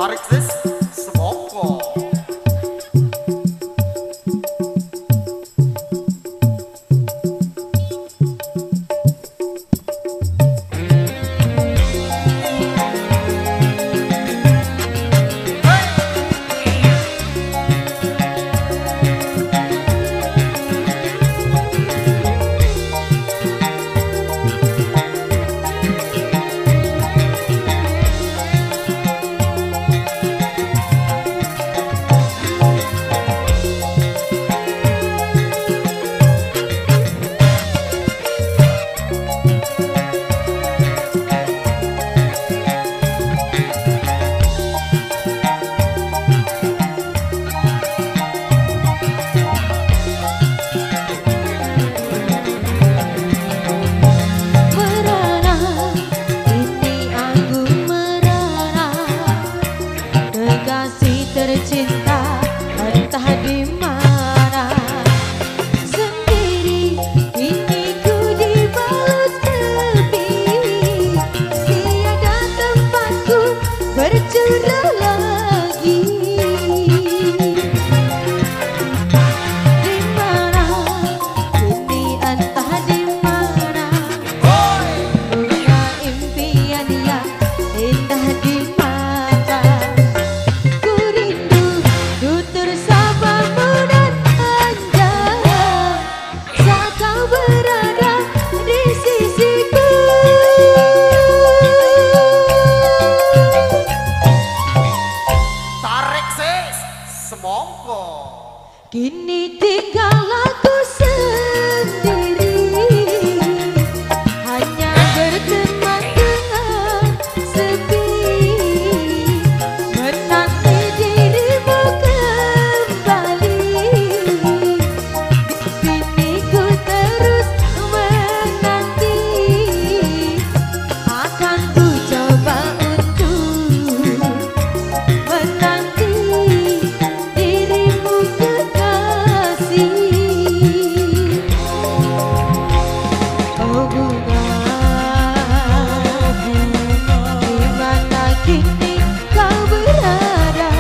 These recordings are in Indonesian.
Tarik sis, semongko. Tercinta entah di mana, sendiri ini ku dibalut sepi, tiada tempatku bercurah lagi. Di mana ini entah di mana, punya impian yang indah di mata. Kini tinggal aku sendiri, hanya berteman dengan sepi, menanti dirimu kembali. Di sini ku terus menanti, akan ku coba untuk menanti dirimu kekasih. Oh bunga, di mana kini kau berada?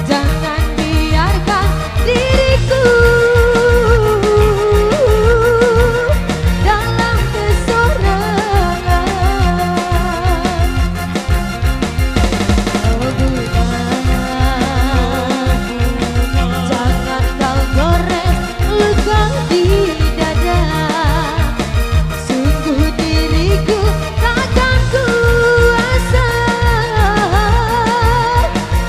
Jangan biarkan diriku dalam kesorangan. Oh bunga, jangan kau gores luka di dada. Sungguh diriku takkan kuasa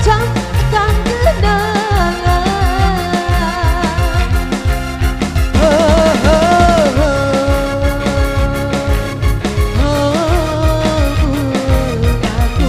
camkan kenangan. Oh, oh, oh, oh, bungaku.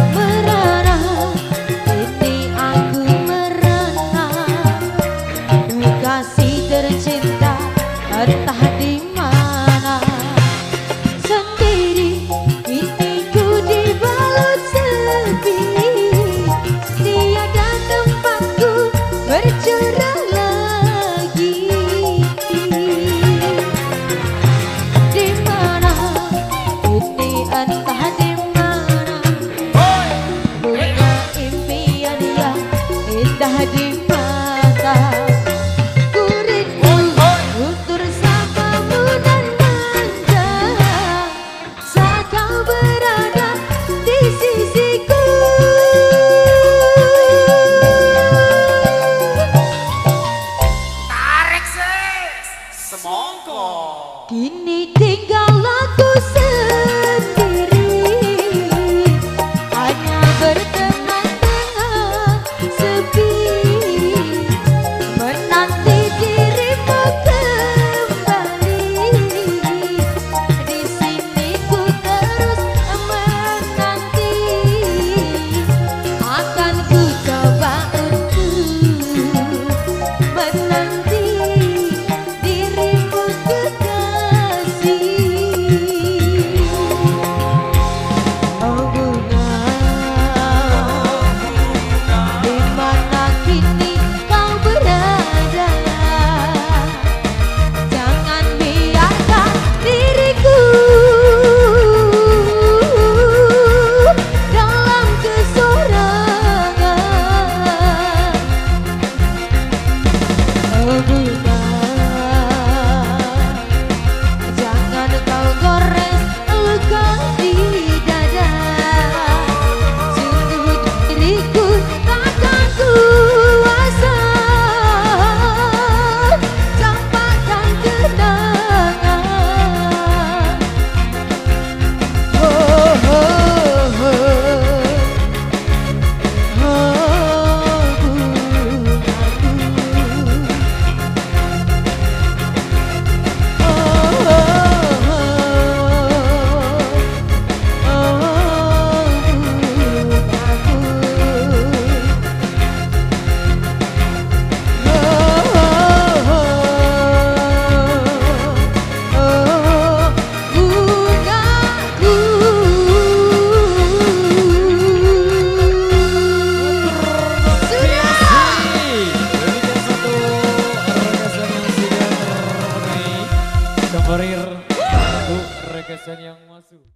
Merana, kini aku merana, kasih tercinta entah di mana, sendiri ini ku dibalut sepi, tiada tempatku bercerah lagi. Di mana ini entah di mana, punya impian yang indah di mata. Ku rindu untuk bersamamu dan manja, saat kau berada di sisiku. Forir untuk rekesan yang masuk.